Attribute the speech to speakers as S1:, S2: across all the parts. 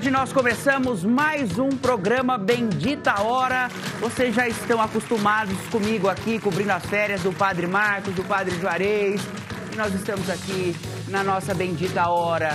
S1: Hoje nós começamos mais um programa Bendita Hora. Vocês já estão acostumados comigo aqui, cobrindo as férias do Padre Marcos, do Padre Juarez. E nós estamos aqui na nossa Bendita Hora,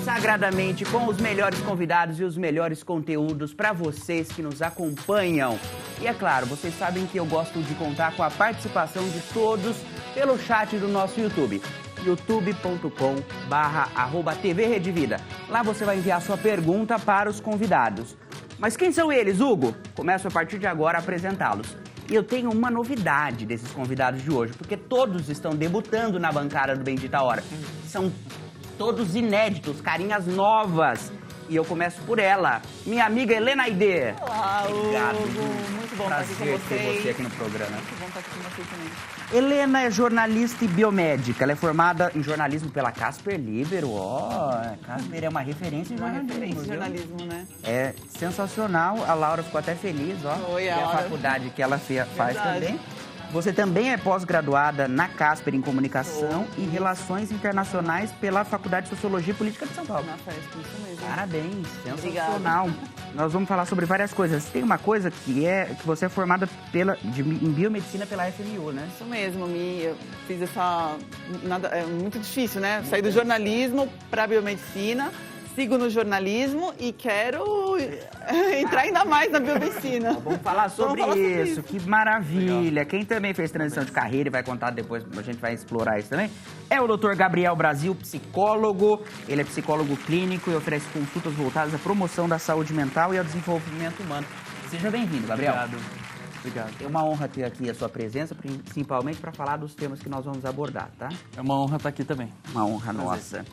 S1: sagradamente, com os melhores convidados e os melhores conteúdos para vocês que nos acompanham. E é claro, vocês sabem que eu gosto de contar com a participação de todos pelo chat do nosso YouTube. youtube.com/@TV Rede Vida. Lá você vai enviar sua pergunta para os convidados. Mas quem são eles, Hugo? Começo a partir de agora a apresentá-los. E eu tenho uma novidade desses convidados de hoje, porque todos estão debutando na bancada do Bendita Hora. São todos inéditos, carinhas novas. E eu começo por ela, minha amiga Helena Aide.
S2: Olá,
S1: Obrigado,
S2: Hugo. Muito bom estar aqui com
S1: prazer
S2: vocês.
S1: ter você aqui no programa.
S2: Muito bom estar aqui com vocês também.
S1: Helena é jornalista e biomédica. Ela é formada em jornalismo pela Casper Libero. Casper é uma referência em
S2: Uma
S1: jornalismo.
S2: referência em
S1: viu?
S2: jornalismo, né?
S1: É sensacional. A Laura ficou até feliz, ó.
S2: Oi,
S1: E a
S2: Laura.
S1: faculdade que ela faz
S2: Verdade.
S1: também. Você também é pós-graduada na Casper em Comunicação e Relações Internacionais pela Faculdade de Sociologia e Política de São Paulo.
S2: Na festa, isso mesmo.
S1: Parabéns, sensacional. Nós vamos falar sobre várias coisas. Tem uma coisa que você é formada em biomedicina pela FMU, né?
S2: Isso mesmo, eu fiz essa... é muito difícil, né? Saí do jornalismo para biomedicina, sigo no jornalismo e quero entrar ainda mais na biomedicina.
S1: Vamos falar sobre
S2: Vamos falar sobre
S1: isso. Que maravilha. Quem também fez transição de carreira e vai contar depois, a gente vai explorar isso também, é o Dr. Gabriel Brasil, psicólogo. Ele é psicólogo clínico e oferece consultas voltadas à promoção da saúde mental e ao desenvolvimento humano. Seja bem-vindo, Gabriel.
S3: Obrigado.
S1: É uma honra ter aqui a sua presença, principalmente para falar dos temas que nós vamos abordar, tá?
S3: É uma honra estar aqui também.
S1: Uma honra nossa.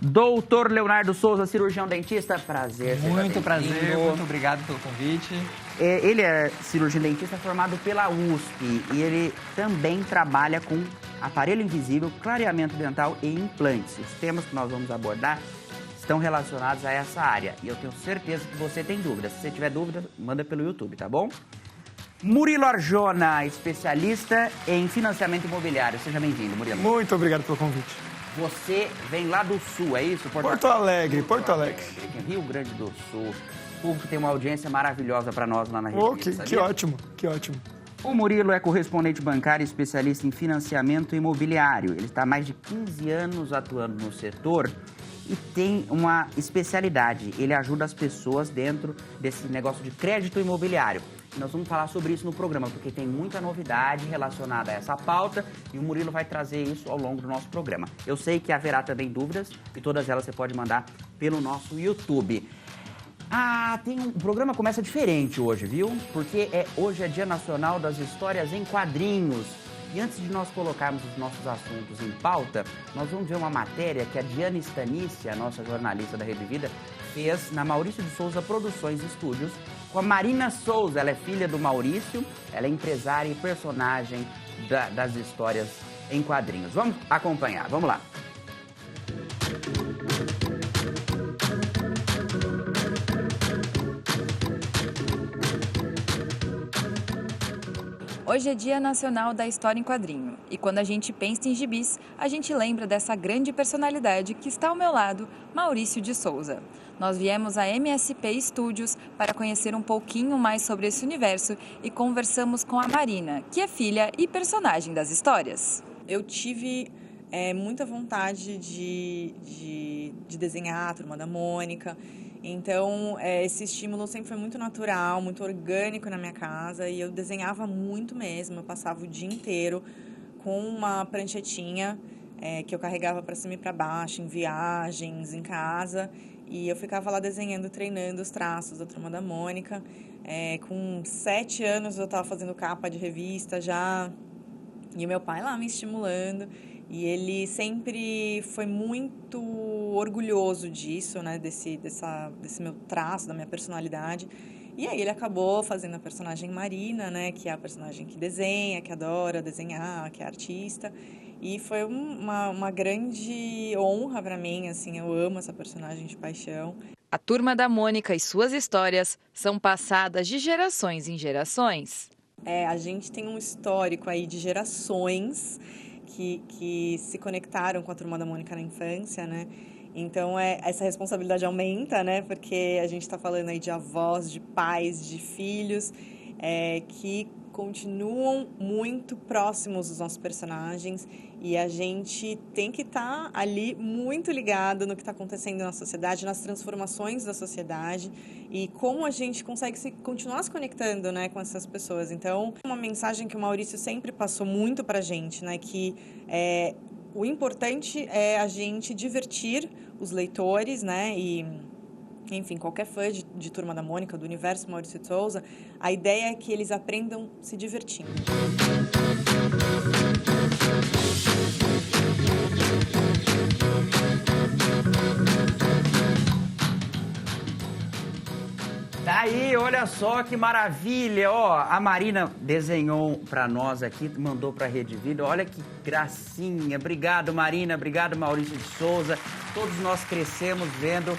S1: Doutor Leonardo Souza, cirurgião dentista, prazer.
S3: Muito prazer,
S1: bem-vindo.
S3: muito obrigado pelo convite.
S1: Ele é cirurgião dentista formado pela USP e ele também trabalha com aparelho invisível, clareamento dental e implantes. Os temas que nós vamos abordar estão relacionados a essa área e eu tenho certeza que você tem dúvidas. Se você tiver dúvida, manda pelo YouTube, tá bom? Murilo Arjona, especialista em financiamento imobiliário. Seja bem-vindo, Murilo.
S4: Muito obrigado pelo convite.
S1: Você vem lá do Sul, é isso?
S4: Porto Alegre.
S1: Rio Grande do Sul. O público tem uma audiência maravilhosa para nós lá na
S4: Oh,
S1: região.
S4: que ótimo, que ótimo.
S1: O Murilo é correspondente bancário e especialista em financiamento imobiliário. Ele está há mais de 15 anos atuando no setor e tem uma especialidade. Ele ajuda as pessoas dentro desse negócio de crédito imobiliário. E nós vamos falar sobre isso no programa, porque tem muita novidade relacionada a essa pauta e o Murilo vai trazer isso ao longo do nosso programa. Eu sei que haverá também dúvidas e todas elas você pode mandar pelo nosso YouTube. O programa começa diferente hoje, viu? Porque hoje é Dia Nacional das Histórias em Quadrinhos. E antes de nós colocarmos os nossos assuntos em pauta, nós vamos ver uma matéria que a Diana Stanice, a nossa jornalista da Rede Vida, fez na Maurício de Souza Produções Estúdios com a Marina Souza. Ela é filha do Maurício, ela é empresária e personagem das histórias em quadrinhos. Vamos acompanhar, vamos lá.
S5: Hoje é Dia Nacional da História em Quadrinho e quando a gente pensa em gibis, a gente lembra dessa grande personalidade que está ao meu lado, Maurício de Souza. Nós viemos a MSP Studios para conhecer um pouquinho mais sobre esse universo e conversamos com a Marina, que é filha e personagem das histórias.
S6: Eu tive muita vontade de desenhar a Turma da Mônica. Então, esse estímulo sempre foi muito natural, muito orgânico na minha casa e eu desenhava muito mesmo. Eu passava o dia inteiro com uma pranchetinha que eu carregava para cima e para baixo, em viagens, em casa. E eu ficava lá desenhando, treinando os traços da Turma da Mônica. Com 7 anos eu estava fazendo capa de revista já. E o meu pai lá me estimulando. E ele sempre foi muito orgulhoso disso, né? Desse meu traço, da minha personalidade. E aí ele acabou fazendo a personagem Marina, né? Que é a personagem que desenha, que adora desenhar, que é artista. E foi uma grande honra para mim, assim. Eu amo essa personagem de paixão.
S5: A Turma da Mônica e suas histórias são passadas de gerações em gerações.
S6: A gente tem um histórico aí de gerações que se conectaram com a Turma da Mônica na infância, né? Então, essa responsabilidade aumenta, né? Porque a gente está falando aí de avós, de pais, de filhos, que continuam muito próximos dos nossos personagens e a gente tem que estar ali muito ligado no que está acontecendo na sociedade, nas transformações da sociedade e como a gente consegue continuar se conectando, né, com essas pessoas. Então, uma mensagem que o Maurício sempre passou muito para a gente, né, que o importante é a gente divertir os leitores, né, e enfim, qualquer fã de Turma da Mônica, do universo Maurício de Souza, a ideia é que eles aprendam se divertindo.
S1: Tá aí, olha só que maravilha, ó, a Marina desenhou pra nós aqui, mandou pra Rede Vida, olha que gracinha, obrigado Marina, obrigado Maurício de Souza, todos nós crescemos vendo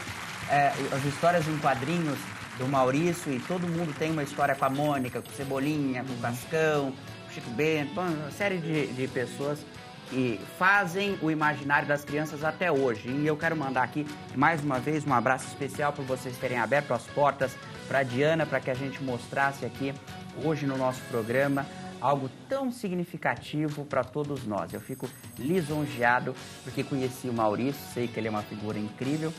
S1: as histórias em quadrinhos do Maurício e todo mundo tem uma história com a Mônica, com Cebolinha, com o Cascão, com o Chico Bento, uma série de pessoas que fazem o imaginário das crianças até hoje. E eu quero mandar aqui, mais uma vez, um abraço especial por vocês terem aberto as portas para a Diana, para que a gente mostrasse aqui, hoje no nosso programa, algo tão significativo para todos nós. Eu fico lisonjeado porque conheci o Maurício, sei que ele é uma figura incrível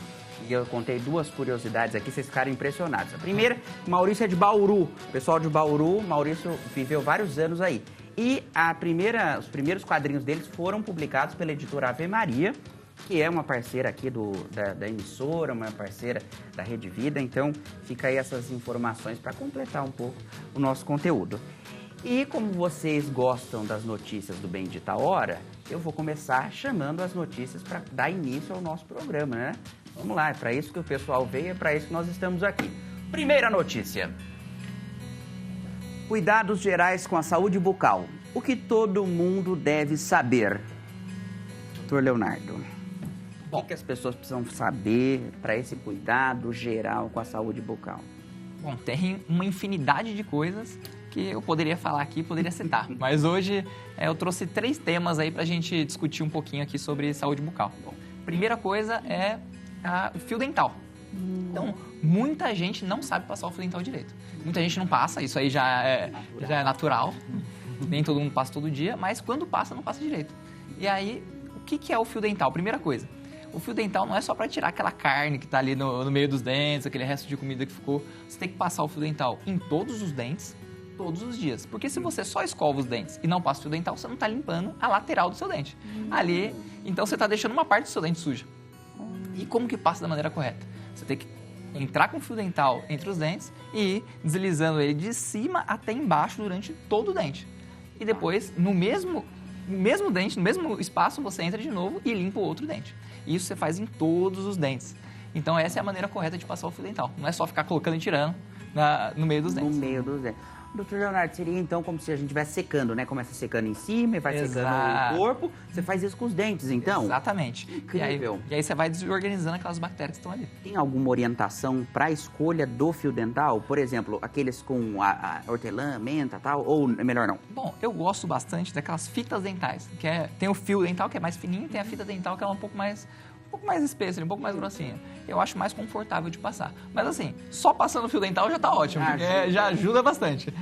S1: e eu contei duas curiosidades aqui, vocês ficaram impressionados. A primeira, Maurício é de Bauru. O pessoal de Bauru, Maurício viveu vários anos aí. E os primeiros quadrinhos deles foram publicados pela editora Ave Maria, que é uma parceira aqui da emissora, uma parceira da Rede Vida. Então, fica aí essas informações para completar um pouco o nosso conteúdo. E como vocês gostam das notícias do Bendita Hora, eu vou começar chamando as notícias para dar início ao nosso programa, né? Vamos lá, é para isso que o pessoal veio, é para isso que nós estamos aqui. Primeira notícia. Cuidados gerais com a saúde bucal. O que todo mundo deve saber? Doutor Leonardo, o que as pessoas precisam saber para esse cuidado geral com a saúde bucal?
S3: Bom, tem uma infinidade de coisas que eu poderia falar aqui, poderia citar. Mas hoje eu trouxe 3 temas aí pra gente discutir um pouquinho aqui sobre saúde bucal. Bom, primeira coisa é o fio dental. Então, muita gente não sabe passar o fio dental direito. Muita gente não passa, isso aí já é natural. Nem todo mundo passa todo dia, mas quando passa, não passa direito. E aí, o que é o fio dental? Primeira coisa, o fio dental não é só para tirar aquela carne que está ali no meio dos dentes, aquele resto de comida que ficou. Você tem que passar o fio dental em todos os dentes, todos os dias. Porque se você só escova os dentes e não passa o fio dental, você não está limpando a lateral do seu dente. Ali, então você está deixando uma parte do seu dente suja. E como que passa da maneira correta? Você tem que entrar com o fio dental entre os dentes e ir deslizando ele de cima até embaixo durante todo o dente. E depois, no mesmo dente, no mesmo espaço, você entra de novo e limpa o outro dente. Isso você faz em todos os dentes. Então, essa é a maneira correta de passar o fio dental. Não é só ficar colocando e tirando no meio dos dentes.
S1: No meio dos dentes. Doutor Leonardo, seria então como se a gente estivesse secando, né? Começa secando em cima e vai secando o corpo. Você faz isso com os dentes, então?
S3: Exatamente.
S1: Incrível.
S3: E aí você vai desorganizando aquelas bactérias que estão ali.
S1: Tem alguma orientação para a escolha do fio dental? Por exemplo, aqueles com a hortelã, menta e tal? Ou é melhor não?
S3: Bom, eu gosto bastante daquelas fitas dentais. Tem o fio dental que é mais fininho, tem a fita dental que é um pouco mais espessa, um pouco mais grossinha. Eu acho mais confortável de passar. Mas assim, só passando o fio dental já tá ótimo, porque já ajuda bastante.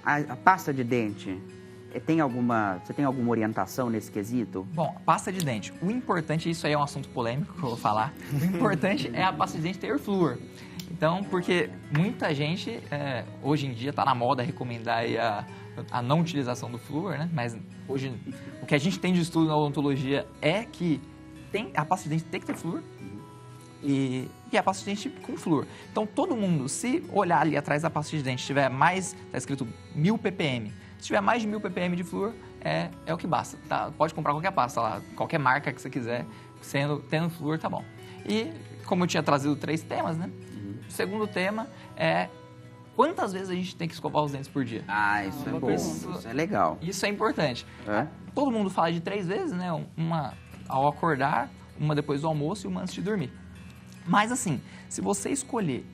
S1: A pasta de dente, você tem alguma orientação nesse quesito?
S3: Bom, pasta de dente. O importante, isso aí é um assunto polêmico que eu vou falar, o importante é a pasta de dente ter flúor. Então, porque muita gente, hoje em dia, tá na moda recomendar aí a não utilização do flúor, né? Mas hoje, o que a gente tem de estudo na odontologia é que a pasta de dente tem que ter flúor e a pasta de dente com flúor. Então, todo mundo, se olhar ali atrás da pasta de dente, tiver mais, tá escrito 1000 ppm, se tiver mais de 1000 ppm de flúor, é o que basta. Tá? Pode comprar qualquer pasta lá, qualquer marca que você quiser, tendo flúor, tá bom. E, como eu tinha trazido 3 temas, né? O segundo tema é quantas vezes a gente tem que escovar os dentes por dia?
S1: Isso é bom, isso é legal.
S3: Isso é importante. Todo mundo fala de 3 vezes, né? Uma ao acordar, uma depois do almoço e uma antes de dormir. Mas assim, se você escolher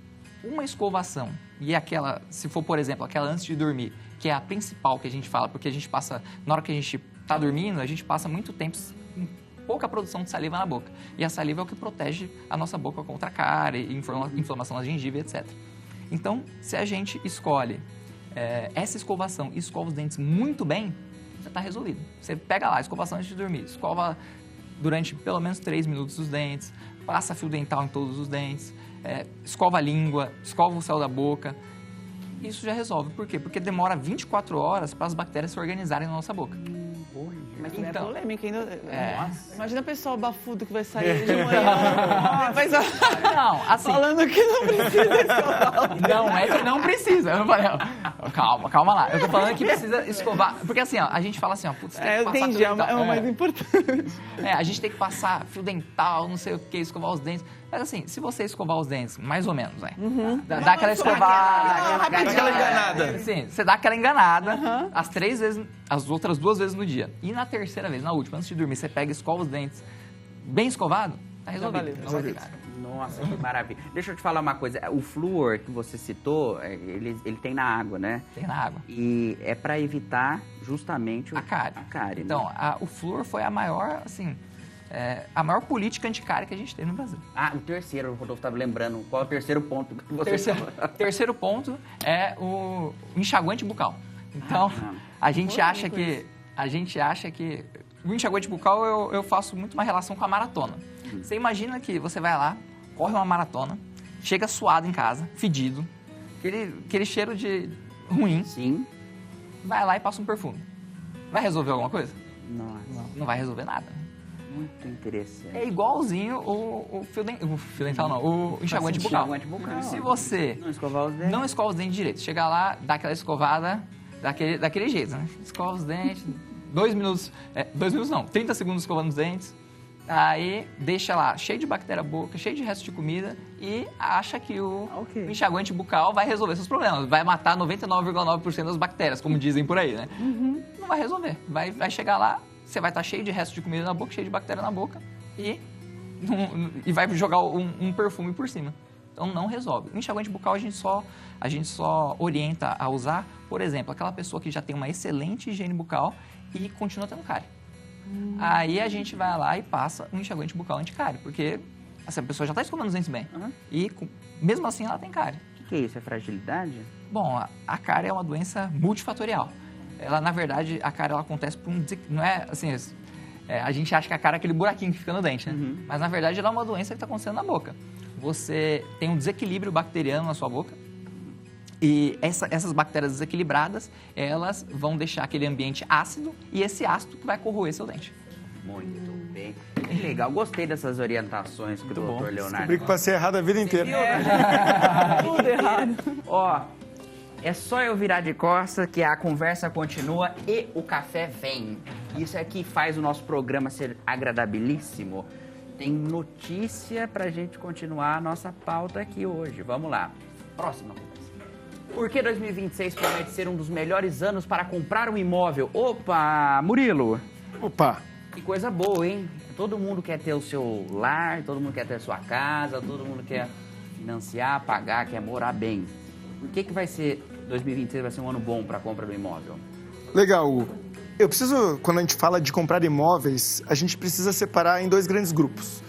S3: uma escovação e aquela, se for, por exemplo, aquela antes de dormir, que é a principal que a gente fala, porque a gente passa, na hora que a gente tá dormindo, a gente passa muito tempo pouca produção de saliva na boca. E a saliva é o que protege a nossa boca contra a cárie, inflamação na gengiva, etc. Então, se a gente escolhe essa escovação e escova os dentes muito bem, já está resolvido. Você pega lá, escovação antes de dormir, escova durante pelo menos 3 minutos os dentes, passa fio dental em todos os dentes, escova a língua, escova o céu da boca. Isso já resolve. Por quê? Porque demora 24 horas para as bactérias se organizarem na nossa boca.
S2: Mas também
S3: Então,
S2: é polêmica ainda.
S3: Nossa.
S2: Imagina o pessoal bafudo que vai sair de manhã. Depois,
S3: Não, assim...
S2: falando que não precisa escovar.
S3: Não, é que não precisa. Eu não falei, ó, calma lá. Eu tô falando que precisa escovar. Porque assim, ó, a gente fala assim, ó, putz, tem que
S2: Eu
S3: passar
S2: entendi,
S3: fio
S2: é
S3: dental.
S2: o mais importante.
S3: A gente tem que passar fio dental, não sei o que, escovar os dentes. Mas assim, se você escovar os dentes, mais ou menos, dá aquela escovada.
S1: Aquela enganada.
S3: Sim, você dá aquela enganada as outras 2 vezes no dia. E na terceira vez, na última, antes de dormir, você pega e escova os dentes bem escovado, tá resolvido.
S2: valeu.
S3: Não vai ter cara.
S1: Nossa, que maravilha. Deixa eu te falar uma coisa. O flúor que você citou, ele tem na água, né?
S3: Tem na água.
S1: E é para evitar justamente
S3: A cárie.
S1: A cárie,
S3: Então,
S1: né?
S3: o flúor foi a maior, assim, a maior política anticárie que a gente teve no Brasil.
S1: O terceiro, o Rodolfo estava lembrando. Qual é o terceiro ponto que você
S3: Terceiro ponto é o enxaguante bucal. Então, a gente acha que o enxaguante bucal eu faço muito uma relação com a maratona. Você imagina que você vai lá, corre uma maratona, chega suado em casa, fedido, aquele cheiro de ruim,
S1: Sim.
S3: vai lá e passa um perfume. Vai resolver alguma coisa?
S1: Nossa,
S3: Não vai resolver nada.
S1: muito interessante.
S3: É igualzinho o fio dental, não, o enxaguante bucal.
S1: Enxaguante bucal.
S3: Se você
S1: Não escovar os dentes.
S3: não escova os dentes direito, chega lá, dá aquela escovada daquele jeito, né? Escova os dentes, 2 minutos, 2 minutos não, 30 segundos escovando os dentes, aí deixa lá cheio de bactéria boca, cheio de resto de comida e acha que o enxaguante bucal vai resolver seus problemas, vai matar 99,9% das bactérias, como dizem por aí, né? Não vai resolver, vai chegar lá, você vai estar cheio de resto de comida na boca, cheio de bactéria na boca e vai jogar um perfume por cima. Então não resolve. O enxaguante bucal a gente só orienta a usar, por exemplo, aquela pessoa que já tem uma excelente higiene bucal e continua tendo cárie. Aí a gente vai lá e passa um enxaguante bucal anticárie, porque essa pessoa já está escovando os dentes bem. E mesmo assim ela tem cárie.
S1: O que é isso? É fragilidade?
S3: Bom, a cárie é uma doença multifatorial. Ela, na verdade, a cárie ela acontece por não é assim, a gente acha que a cárie é aquele buraquinho que fica no dente, né? Mas, na verdade, ela é uma doença que está acontecendo na boca. Você tem um desequilíbrio bacteriano na sua boca e essas bactérias desequilibradas, elas vão deixar aquele ambiente ácido e esse ácido vai corroer seu dente.
S1: Muito bem. Que legal. Gostei dessas orientações que o doutor Leonardo...
S4: Descobri que passei errado a vida inteira.
S2: Tudo errado.
S1: Ó, é só eu virar de costas que a conversa continua e o café vem. Isso é que faz o nosso programa ser agradabilíssimo. Tem notícia pra gente continuar a nossa pauta aqui hoje. Vamos lá. Próxima conversa. Por que 2026 promete ser um dos melhores anos para comprar um imóvel? Opa, Murilo.
S4: Opa,
S1: Que coisa boa, hein? Todo mundo quer ter o seu lar, todo mundo quer ter a sua casa, todo mundo quer financiar, pagar, quer morar bem. Por que vai ser 2026 vai ser um ano bom para a compra do imóvel?
S4: legal, Hugo. Quando a gente fala de comprar imóveis, a gente precisa separar em 2 grandes grupos.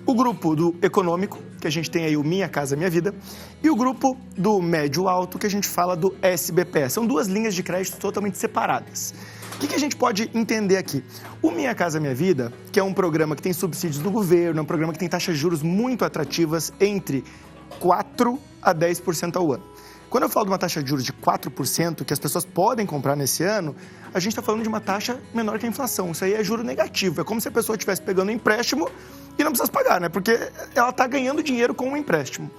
S4: O grupo do econômico, que a gente tem aí o Minha Casa Minha Vida, e o grupo do médio-alto, que a gente fala do SBPE. São 2 linhas de crédito totalmente separadas. O que a gente pode entender aqui? O Minha Casa Minha Vida, que é um programa que tem subsídios do governo, é um programa que tem taxas de juros muito atrativas, entre 4% a 10% ao ano. Quando eu falo de uma taxa de juros de 4%, que as pessoas podem comprar nesse ano, a gente está falando de uma taxa menor que a inflação. Isso aí é juro negativo. É como se a pessoa estivesse pegando um empréstimo e não precisasse pagar, né? Porque ela está ganhando dinheiro com o empréstimo.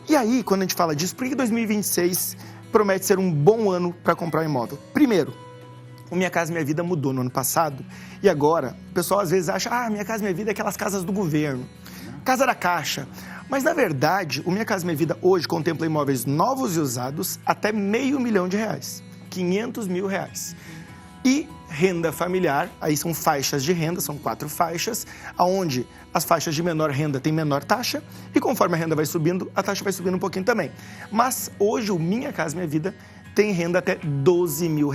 S4: E aí, quando a gente fala disso, por que 2026 promete ser um bom ano para comprar um imóvel? Primeiro, o Minha Casa Minha Vida mudou no ano passado e agora o pessoal às vezes acha, Minha Casa Minha Vida é aquelas casas do governo, casa da Caixa. Mas, na verdade, o Minha Casa Minha Vida hoje contempla imóveis novos e usados até R$500 mil, R$500 mil. E renda familiar, aí são faixas de renda, são 4 faixas, onde as faixas de menor renda têm menor taxa e conforme a renda vai subindo, a taxa vai subindo um pouquinho também. Mas hoje o Minha Casa Minha Vida tem renda até R$12 mil.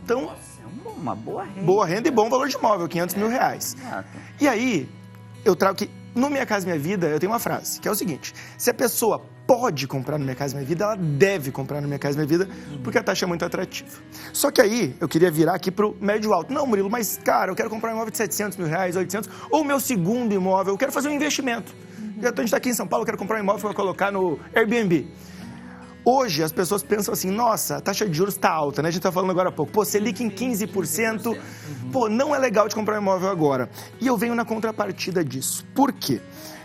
S4: Então,
S1: Nossa, é um bom Uma boa renda.
S4: Boa renda e bom valor de imóvel, 500 mil reais.
S1: Exato.
S4: E aí, eu trago que no Minha Casa Minha Vida, eu tenho uma frase, que é o seguinte: se a pessoa pode comprar no Minha Casa Minha Vida, ela deve comprar no Minha Casa Minha Vida, porque a taxa é muito atrativa. Só que aí, eu queria virar aqui pro médio alto. Não, Murilo, mas, cara, eu quero comprar um imóvel de 700 mil reais, 800, ou o meu segundo imóvel, eu quero fazer um investimento. A gente está aqui em São Paulo, eu quero comprar um imóvel para colocar no Airbnb. Hoje, as pessoas pensam assim, nossa, a taxa de juros está alta, né? A gente está falando agora há pouco. Pô, Selic em 15%, pô, não é legal de comprar um imóvel agora. E eu venho na contrapartida disso. Por quê?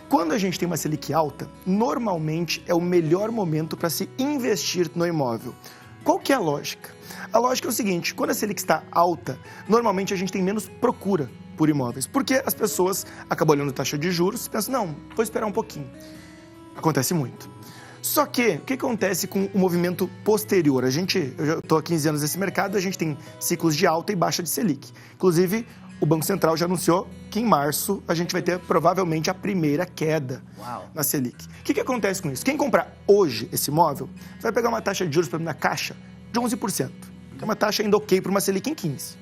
S4: Quando a gente tem uma Selic alta, normalmente é o melhor momento para se investir no imóvel. Qual que é a lógica? A lógica é o seguinte, quando a Selic está alta, normalmente a gente tem menos procura por imóveis. Porque as pessoas acabam olhando a taxa de juros e pensam, não, vou esperar um pouquinho. Acontece muito. Só que, o que acontece com o movimento posterior? Eu já estou há 15 anos nesse mercado, a gente tem ciclos de alta e baixa de Selic. Inclusive, o Banco Central já anunciou que em março a gente vai ter provavelmente a primeira queda na Selic. O que acontece com isso? Quem comprar hoje esse imóvel vai pegar uma taxa de juros na Caixa de 11%. Que é uma taxa ainda ok para uma Selic em 15%.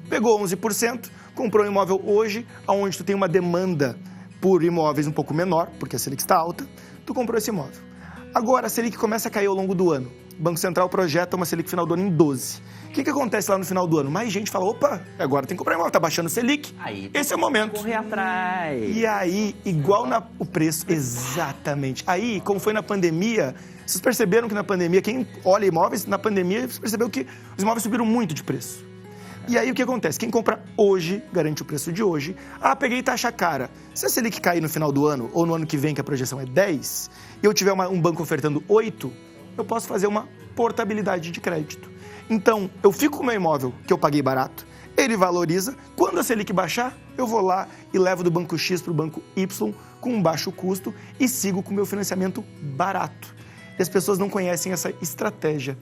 S4: Pegou 11%, comprou um imóvel hoje, onde tu tem uma demanda por imóveis um pouco menor, porque a Selic está alta, tu comprou esse imóvel. Agora, a Selic começa a cair ao longo do ano. O Banco Central projeta uma Selic final do ano em 12%. O que acontece lá no final do ano? Mais gente fala, opa, agora tem que comprar imóvel, tá baixando o Selic.
S1: Aí,
S4: esse é o momento.
S1: Correr atrás.
S4: E aí, igual o preço, exatamente. Aí, como foi na pandemia, vocês perceberam que na pandemia, quem olha imóveis, na pandemia, você percebeu que os imóveis subiram muito de preço. E aí, o que acontece? Quem compra hoje, garante o preço de hoje. Ah, peguei taxa cara. Se a Selic cair no final do ano, ou no ano que vem, que a projeção é 10, e eu tiver um banco ofertando 8, eu posso fazer uma portabilidade de crédito. Então, eu fico com o meu imóvel, que eu paguei barato, ele valoriza. Quando a Selic baixar, eu vou lá e levo do banco X para o banco Y com um baixo custo e sigo com o meu financiamento barato. E as pessoas não conhecem essa estratégia.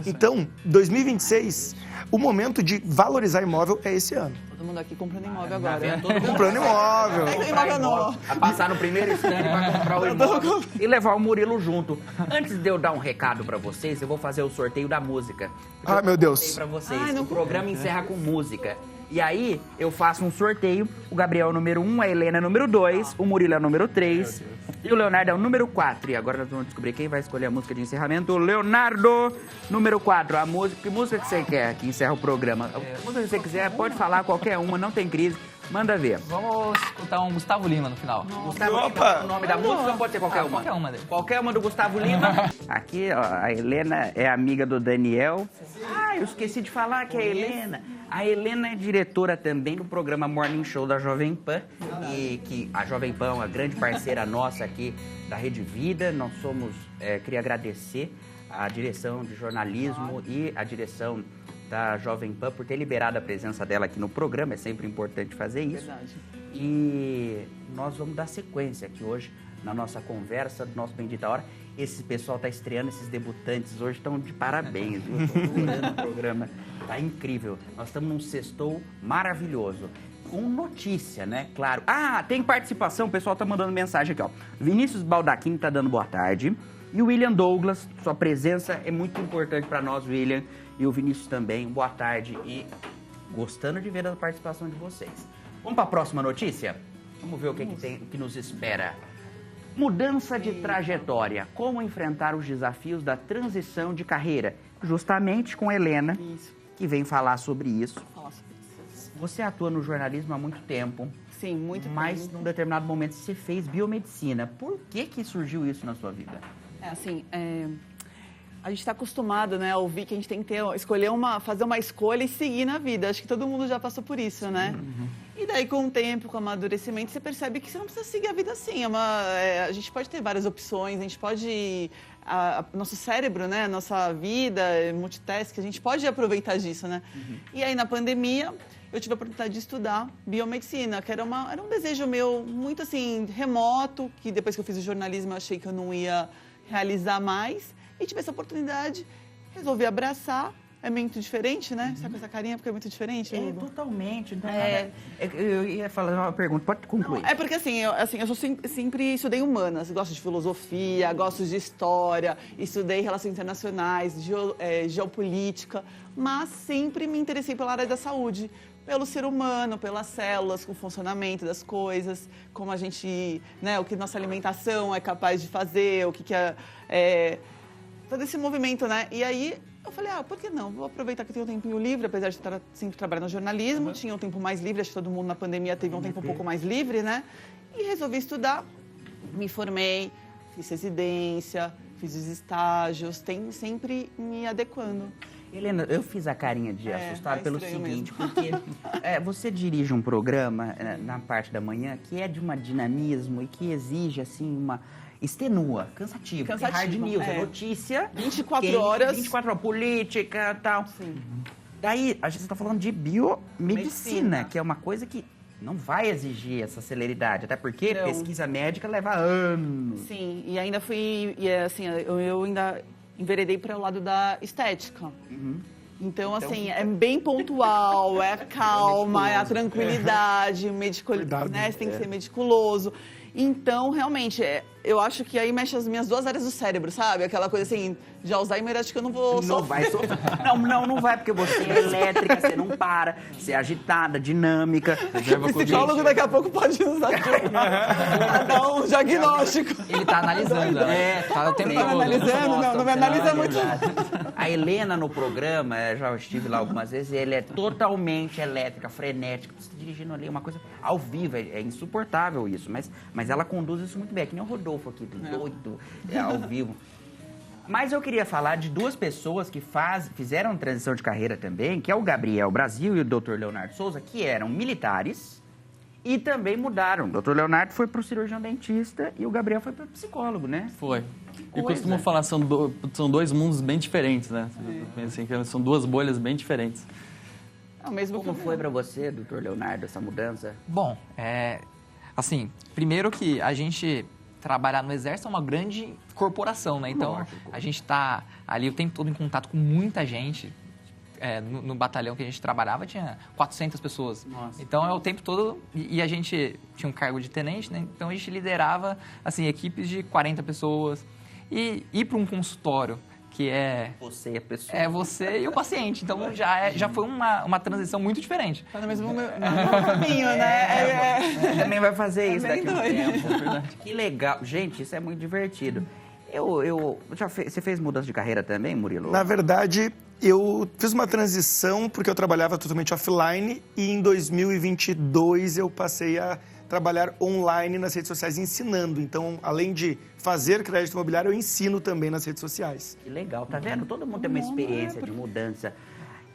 S4: Então, 2026, o momento de valorizar imóvel é esse ano.
S2: Todo mundo aqui comprando imóvel agora.
S1: Todo mundo
S4: Comprando imóvel.
S2: Imóvel novo.
S1: A passar no primeiro stand para comprar o imóvel e levar o Murilo junto. Antes de eu dar um recado para vocês, eu vou fazer o sorteio da música.
S4: Ah, meu Deus.
S1: Para vocês. O programa encerra com música. E aí, eu faço um sorteio. O Gabriel é o número 1, a Helena é o número 2, o Murilo é o número 3 e o Leonardo é o número 4. E agora nós vamos descobrir quem vai escolher a música de encerramento. O Leonardo, número 4. A música, que música que você quer que encerra o programa? A música que você quiser, pode falar qualquer uma, não tem crise. Manda ver.
S3: Vamos escutar um Gustavo Lima no final.
S1: Gustavo Lima, o nome da música ou pode ser qualquer uma?
S3: Qualquer uma dele.
S1: Qualquer uma do Gustavo Lima. Aqui, ó, a Helena é amiga do Daniel. Ah, eu esqueci de falar que é a Helena. A Helena é diretora também do programa Morning Show da Jovem Pan. E que a Jovem Pan é uma grande parceira nossa aqui da Rede Vida. Nós queria agradecer a direção de jornalismo e a direção da Jovem Pan por ter liberado a presença dela aqui no programa. É sempre importante fazer isso.
S2: Verdade.
S1: E nós vamos dar sequência aqui hoje na nossa conversa, do nosso Bendita Hora. Esse pessoal está estreando, esses debutantes hoje estão de parabéns, viu? Estou adorando o programa, tá incrível. Nós estamos num sextou maravilhoso. Com notícia, né? Claro. Ah, tem participação, o pessoal tá mandando mensagem aqui, ó. Vinícius Baldacchini tá dando boa tarde. E o William Douglas, sua presença é muito importante para nós, William. E o Vinícius também, boa tarde e gostando de ver a participação de vocês. Vamos para a próxima notícia? Vamos ver o que nos espera. Mudança de trajetória. Como enfrentar os desafios da transição de carreira? Justamente com a Helena, que vem falar sobre isso. Você atua no jornalismo há muito tempo.
S2: Sim, muito
S1: Mas
S2: tempo.
S1: num determinado momento você fez biomedicina. Por que surgiu isso na sua vida?
S2: A gente está acostumado, né, a ouvir que a gente tem que fazer uma escolha e seguir na vida. Acho que todo mundo já passou por isso, né? Uhum. E daí, com o tempo, com o amadurecimento, você percebe que você não precisa seguir a vida assim. A gente pode ter várias opções, a gente pode... nosso cérebro, né, nossa vida, multitask, a gente pode aproveitar disso, né? Uhum. E aí, na pandemia, eu tive a oportunidade de estudar biomedicina, que era um desejo meu muito, assim, remoto, que depois que eu fiz o jornalismo, eu achei que eu não ia realizar mais. E tive essa oportunidade, resolvi abraçar. é muito diferente, né? Você tá com essa carinha porque é muito diferente,
S1: É,
S2: Hugo?
S1: totalmente. Então, eu ia falar uma pergunta, pode concluir.
S2: É porque assim, eu sempre estudei humanas, gosto de filosofia, gosto de história, estudei relações internacionais, geopolítica, mas sempre me interessei pela área da saúde, pelo ser humano, pelas células, com o funcionamento das coisas, como a gente, né, o que nossa alimentação é capaz de fazer, o que é todo esse movimento, né? E aí eu falei, por que não? Vou aproveitar que eu tenho um tempinho livre, apesar de estar sempre trabalhando no jornalismo, tinha um tempo mais livre, acho que todo mundo na pandemia teve um tempo um pouco mais livre, né? E resolvi estudar, me formei, fiz residência, fiz os estágios, sempre me adequando.
S1: Helena, eu fiz a carinha de assustado pelo
S2: estranho
S1: seguinte, porque você dirige um programa na parte da manhã que é de uma dinamismo e que exige, assim, uma... extenua, cansativo. É hard news, é notícia.
S2: 24 horas.
S1: 24 horas, política e tal.
S2: Sim.
S1: Daí, a gente está falando de biomedicina, que é uma coisa que não vai exigir essa celeridade, até porque pesquisa médica leva anos.
S2: Sim, e ainda assim, eu ainda enveredei para o lado da estética. Então, assim, é bem pontual, é a calma, é a tranquilidade, né? Você tem que ser meticuloso. Então, realmente, eu acho que aí mexe as minhas 2 áreas do cérebro, sabe? Aquela coisa assim, de Alzheimer, acho que eu não vou
S1: Não vai sofrer. Não vai, porque você é elétrica, você não para, você é agitada, dinâmica.
S2: O psicólogo daqui a pouco pode nos ajudar a dar um diagnóstico.
S3: Ele tá analisando, né? Tá o tempo todo.
S2: Não me analisa muito.
S1: A Helena no programa, já estive lá algumas vezes, e ela é totalmente elétrica, frenética. Você tá dirigindo ali uma coisa ao vivo, é insuportável isso, mas ela conduz isso muito bem. É que nem o Rodolfo aqui, doido, ao vivo. Mas eu queria falar de 2 pessoas que fizeram transição de carreira também, que é o Gabriel Brasil e o Dr. Leonardo Souza, que eram militares e também mudaram. O Dr. Leonardo foi para o cirurgião dentista e o Gabriel foi para o psicólogo, né?
S7: Foi. E costumo falar, são 2 mundos bem diferentes, né? Assim, são 2 bolhas bem diferentes.
S1: Como foi para você, Dr. Leonardo, essa mudança?
S3: Bom, assim, primeiro que a gente trabalhar no Exército é uma grande corporação, né? Então, a gente está ali o tempo todo em contato com muita gente. No batalhão que a gente trabalhava, tinha 400 pessoas.
S1: Nossa.
S3: Então, é o tempo todo... E a gente tinha um cargo de tenente, né? Então, a gente liderava, assim, equipes de 40 pessoas. E ir para um consultório, que é...
S1: Você e a pessoa.
S3: É você e o paciente. Então, já foi uma transição muito diferente.
S2: Tá no mesmo caminho, né?
S1: Também vai fazer isso daqui a um
S2: doido.
S1: tempo. Que legal. Gente, isso é muito divertido. Você fez mudança de carreira também, Murilo?
S4: Na verdade, eu fiz uma transição porque eu trabalhava totalmente offline e em 2022 eu passei a trabalhar online nas redes sociais ensinando. Então, além de fazer crédito imobiliário, eu ensino também nas redes sociais.
S1: Que legal, tá vendo? Todo mundo tem uma experiência de mudança.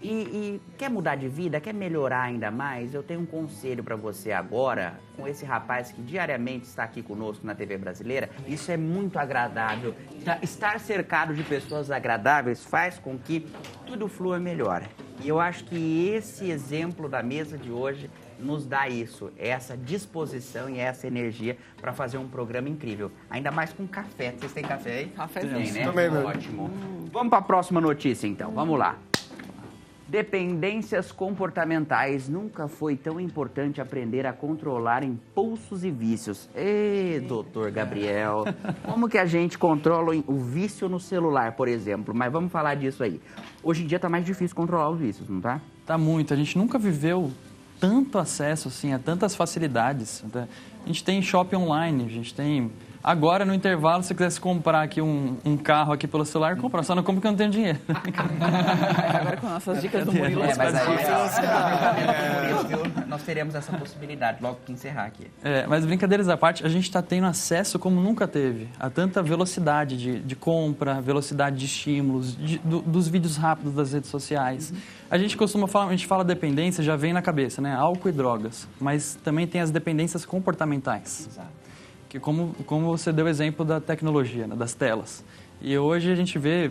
S1: E quer mudar de vida, quer melhorar ainda mais? Eu tenho um conselho para você agora, com esse rapaz que diariamente está aqui conosco na TV Brasileira. Isso é muito agradável. Estar cercado de pessoas agradáveis faz com que tudo flua melhor. E eu acho que esse exemplo da mesa de hoje nos dá isso, essa disposição e essa energia para fazer um programa incrível. Ainda mais com café. Vocês têm café aí?
S2: Cafézinho,
S1: né?
S4: Também, meu.
S1: Ótimo. Vamos para a próxima notícia, então. Vamos lá. Dependências comportamentais. Nunca foi tão importante aprender a controlar impulsos e vícios. Doutor Gabriel, como que a gente controla o vício no celular, por exemplo? Mas vamos falar disso aí. Hoje em dia tá mais difícil controlar os vícios, não tá?
S7: Tá muito. A gente nunca viveu tanto acesso, assim, a tantas facilidades. A gente tem shopping online, a gente tem... Agora, no intervalo, se você quisesse comprar aqui um carro aqui pelo celular, compra. Só não compra porque eu não tenho dinheiro.
S2: Agora com nossas dicas do Murilo.
S1: Mas aí, nós teremos essa possibilidade logo que encerrar aqui.
S7: Mas brincadeiras à parte, a gente está tendo acesso como nunca teve a tanta velocidade de compra, velocidade de estímulos, dos vídeos rápidos das redes sociais. A gente costuma falar, a gente fala dependência, já vem na cabeça, né? Álcool e drogas. Mas também tem as dependências comportamentais.
S1: Exato.
S7: Que como você deu o exemplo da tecnologia, né, das telas. E hoje a gente vê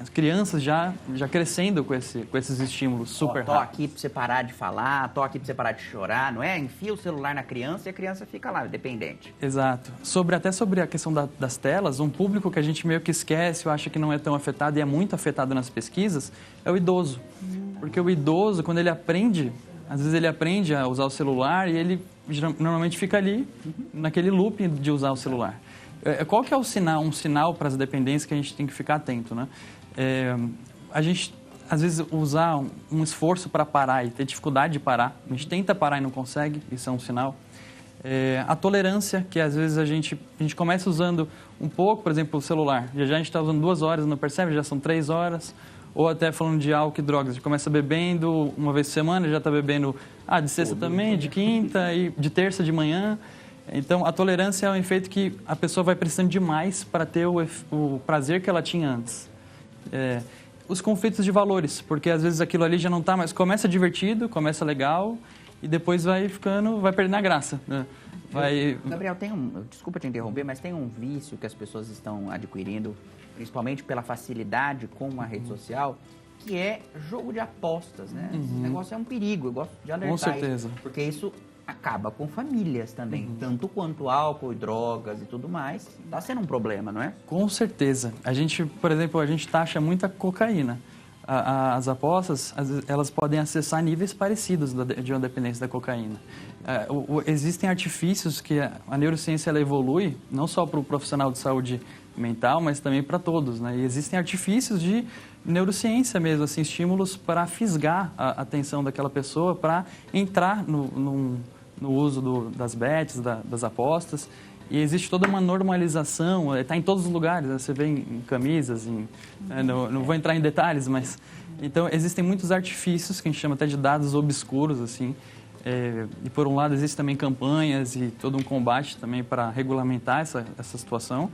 S7: as crianças já crescendo com esses estímulos super
S1: Tô
S7: rápidos.
S1: aqui pra você parar de falar, tô aqui pra você parar de chorar, não é? Enfia o celular na criança e a criança fica lá, dependente.
S7: Exato. Até sobre a questão das telas, um público que a gente meio que esquece ou acha que não é tão afetado e é muito afetado nas pesquisas é o idoso. Porque o idoso, quando ele aprende, às vezes ele aprende a usar o celular e ele normalmente fica ali naquele loop de usar o celular. Qual que é um sinal para as dependências que a gente tem que ficar atento, né? A gente, às vezes, usar um esforço para parar e ter dificuldade de parar. A gente tenta parar e não consegue, isso é um sinal. A tolerância, que às vezes a gente começa usando um pouco, por exemplo, o celular. Já a gente está usando 2 horas, não percebe, já são 3 horas. Ou até falando de álcool e drogas, a gente começa bebendo uma vez por semana, já está bebendo de sexta também, de quinta e de terça de manhã. Então, a tolerância é um efeito que a pessoa vai precisando demais para ter o prazer que ela tinha antes. Os conflitos de valores, porque às vezes aquilo ali já não está mais... Começa divertido, começa legal e depois vai perdendo a graça. Né?
S1: Gabriel, desculpa te interromper, mas tem um vício que as pessoas estão adquirindo, principalmente pela facilidade com a rede social, que é jogo de apostas, né? Esse negócio é um perigo, eu gosto de alertar.
S7: Com certeza.
S1: Isso, porque isso acaba com famílias também, tanto quanto álcool e drogas e tudo mais. Está sendo um problema, não é?
S7: Com certeza. A gente, por exemplo, taxa muita cocaína. As apostas, elas podem acessar níveis parecidos de uma dependência da cocaína. Existem artifícios que a neurociência ela evolui, não só para o profissional de saúde mental, mas também para todos, né? E existem artifícios de neurociência mesmo, assim, estímulos para fisgar a atenção daquela pessoa, para entrar no uso das bets, das apostas. E existe toda uma normalização, está em todos os lugares, né? Você vê em camisas, não vou entrar em detalhes, mas... Então, existem muitos artifícios, que a gente chama até de dados obscuros, assim. E, por um lado, existem também campanhas e todo um combate também para regulamentar essa situação.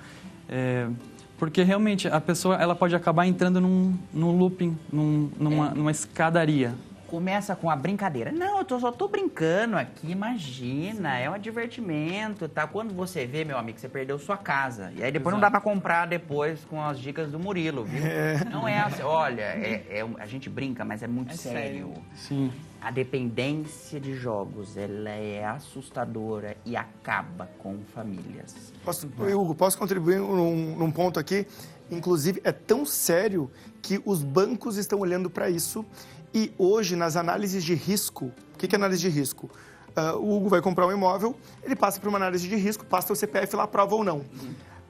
S7: Porque, realmente, a pessoa ela pode acabar entrando num looping, numa escadaria.
S1: Começa com a brincadeira. Não, eu só tô brincando aqui, imagina, é um divertimento, tá? Quando você vê, meu amigo, você perdeu sua casa. E aí depois não dá pra comprar depois com as dicas do Murilo, viu? Não é assim, olha, a gente brinca, mas é muito sério.
S7: Sim.
S1: A dependência de jogos, ela é assustadora e acaba com famílias.
S4: Hugo, posso contribuir num ponto aqui? Inclusive, é tão sério que os bancos estão olhando para isso. E hoje, nas análises de risco, o que é análise de risco? O Hugo vai comprar um imóvel, ele passa por uma análise de risco, passa o CPF lá, aprova ou não.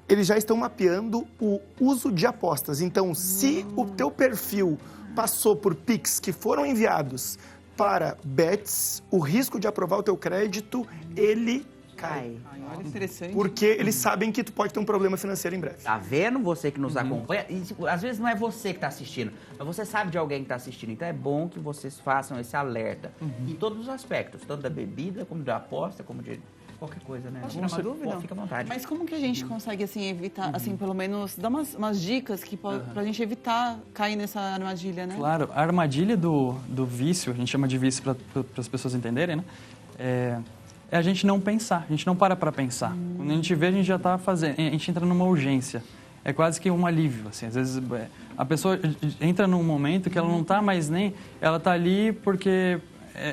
S4: Eles já estão mapeando o uso de apostas. Então, se o teu perfil passou por Pix que foram enviados para bets, o risco de aprovar o teu crédito, ele cai.
S2: Olha, interessante.
S4: Porque eles sabem que tu pode ter um problema financeiro em breve.
S1: Tá vendo você que nos acompanha? E, às vezes não é você que está assistindo, mas você sabe de alguém que está assistindo. Então é bom que vocês façam esse alerta. Em todos os aspectos, tanto da bebida, como da aposta, como de qualquer coisa, né?
S2: Posso tirar uma dúvida?
S1: Fica à vontade.
S2: Mas como que a gente consegue, assim, evitar, assim, pelo menos, dar umas dicas pra gente evitar cair nessa armadilha, né?
S7: Claro, a armadilha do vício, a gente chama de vício para as pessoas entenderem, né? É a gente não pensar, a gente não para pensar. Quando a gente vê, a gente já está fazendo, a gente entra numa urgência. É quase que um alívio, assim. Às vezes a pessoa entra num momento que ela não está mais nem... Ela está ali porque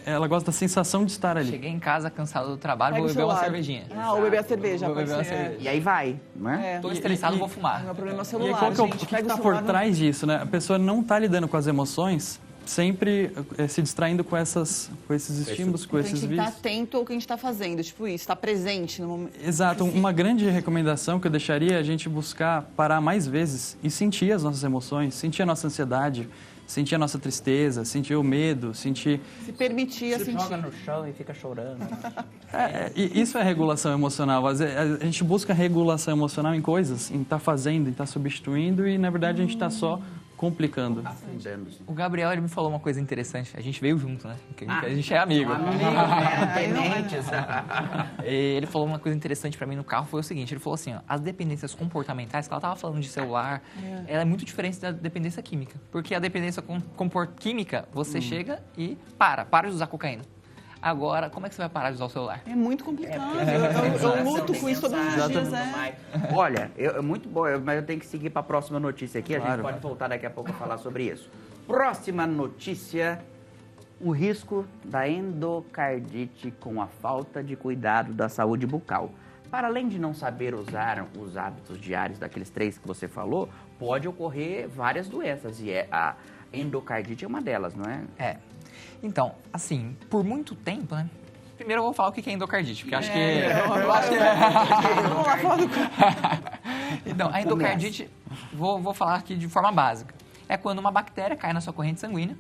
S7: ela gosta da sensação de estar ali.
S3: Cheguei em casa cansado do trabalho, vou beber uma cervejinha.
S2: Ou beber a cerveja.
S3: Vou beber uma
S2: pode ser.
S3: cerveja.
S1: E aí vai, não é?
S3: Tô estressado, vou fumar.
S2: Meu problema é o
S7: E
S2: celular,
S7: aí, o
S2: gente.
S7: que
S2: Pega o
S7: está por
S2: celular,
S7: trás disso, né? A pessoa não está lidando com as emoções, sempre se distraindo com esses estímulos, com
S2: A
S7: esses
S2: gente tem que estar
S7: vícios.
S2: atento ao que a gente está fazendo, tipo isso, estar presente no momento.
S7: Exato. Uma grande recomendação que eu deixaria é a gente buscar parar mais vezes e sentir as nossas emoções, sentir a nossa ansiedade, sentir a nossa tristeza, sentir o medo, sentir...
S2: Se permitir
S1: Se
S2: sentir.
S1: joga no chão e fica chorando.
S7: E isso é regulação emocional. A gente busca regulação emocional em coisas, em estar fazendo, em estar substituindo e, na verdade, a gente está só complicando.
S1: Afundando-se.
S3: O Gabriel, ele me falou uma coisa interessante. A gente veio junto, né? Porque a gente é amigo.
S1: Tenentes.
S3: Ele falou uma coisa interessante pra mim no carro, foi o seguinte, ele falou assim, ó, as dependências comportamentais, que ela tava falando de celular, ela é muito diferente da dependência química. Porque a dependência química, você chega e para de usar cocaína. Agora, como é que você vai parar de usar o celular?
S2: É muito complicado. Eu luto com isso todos os dias,
S1: Olha, é muito bom, mas eu tenho que seguir para a próxima notícia aqui. A gente
S7: Claro.
S1: pode voltar daqui a pouco a falar sobre isso. Próxima notícia: o risco da endocardite com a falta de cuidado da saúde bucal. Para além de não saber usar os hábitos diários daqueles 3 que você falou, pode ocorrer várias doenças e a endocardite é uma delas, não é?
S3: É. Então, assim, por muito tempo, né? Primeiro eu vou falar o que é endocardite, porque acho que...
S2: Vamos lá falar do...
S3: Então, a endocardite, vou falar aqui de forma básica. É quando uma bactéria cai na sua corrente sanguínea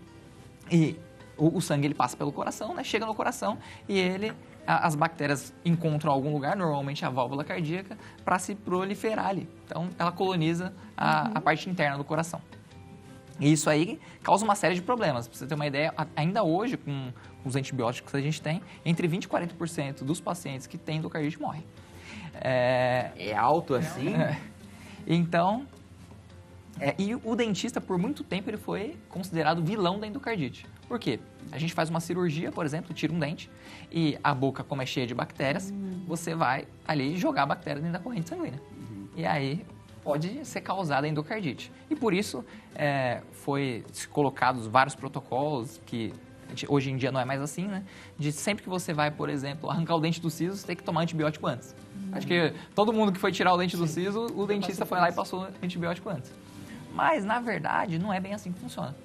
S3: e o sangue ele passa pelo coração, né? Chega no coração e as bactérias encontram algum lugar, normalmente a válvula cardíaca, para se proliferar ali. Então, ela coloniza a parte interna do coração. E isso aí causa uma série de problemas. Pra você ter uma ideia, ainda hoje, com os antibióticos que a gente tem, entre 20% e 40% dos pacientes que têm endocardite morrem.
S1: É alto assim?
S3: Então, e o dentista, por muito tempo, ele foi considerado vilão da endocardite. Por quê? A gente faz uma cirurgia, por exemplo, tira um dente, e a boca, como é cheia de bactérias, você vai ali jogar a bactéria dentro da corrente sanguínea. E aí pode ser causada a endocardite. E por isso foi colocados vários protocolos que hoje em dia não é mais assim, né? De sempre que você vai, por exemplo, arrancar o dente do siso, você tem que tomar antibiótico antes. Acho que todo mundo que foi tirar o dente do siso, o dentista foi lá e passou antibiótico antes. Mas, na verdade, não é bem assim que funciona.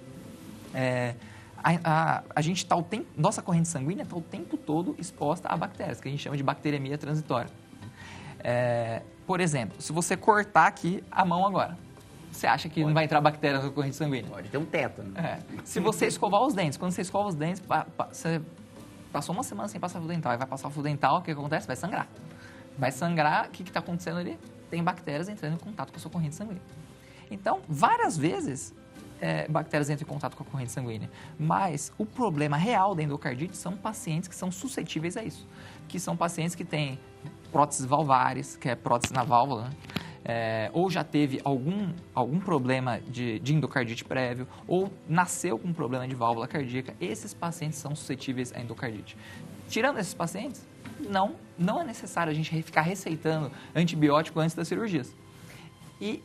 S3: A gente tá nossa corrente sanguínea está o tempo todo exposta a bactérias, que a gente chama de bacteremia transitória. Por exemplo, se você cortar aqui a mão agora, você acha que não vai entrar bactéria na corrente sanguínea?
S1: Pode ter um teto, né?
S3: Se você escovar os dentes, quando você escova os dentes, você passou uma semana sem passar fio dental, e vai passar fio dental, o que acontece? Vai sangrar. Vai sangrar, o que está acontecendo ali? Tem bactérias entrando em contato com a sua corrente sanguínea. Então, várias vezes, bactérias entram em contato com a corrente sanguínea. Mas o problema real da endocardite são pacientes que são suscetíveis a isso. Que são pacientes que têm próteses valvares, que é prótese na válvula, né? Ou já teve algum problema de endocardite prévio, ou nasceu com um problema de válvula cardíaca. Esses pacientes são suscetíveis à endocardite. Tirando esses pacientes, não é necessário a gente ficar receitando antibiótico antes das cirurgias. E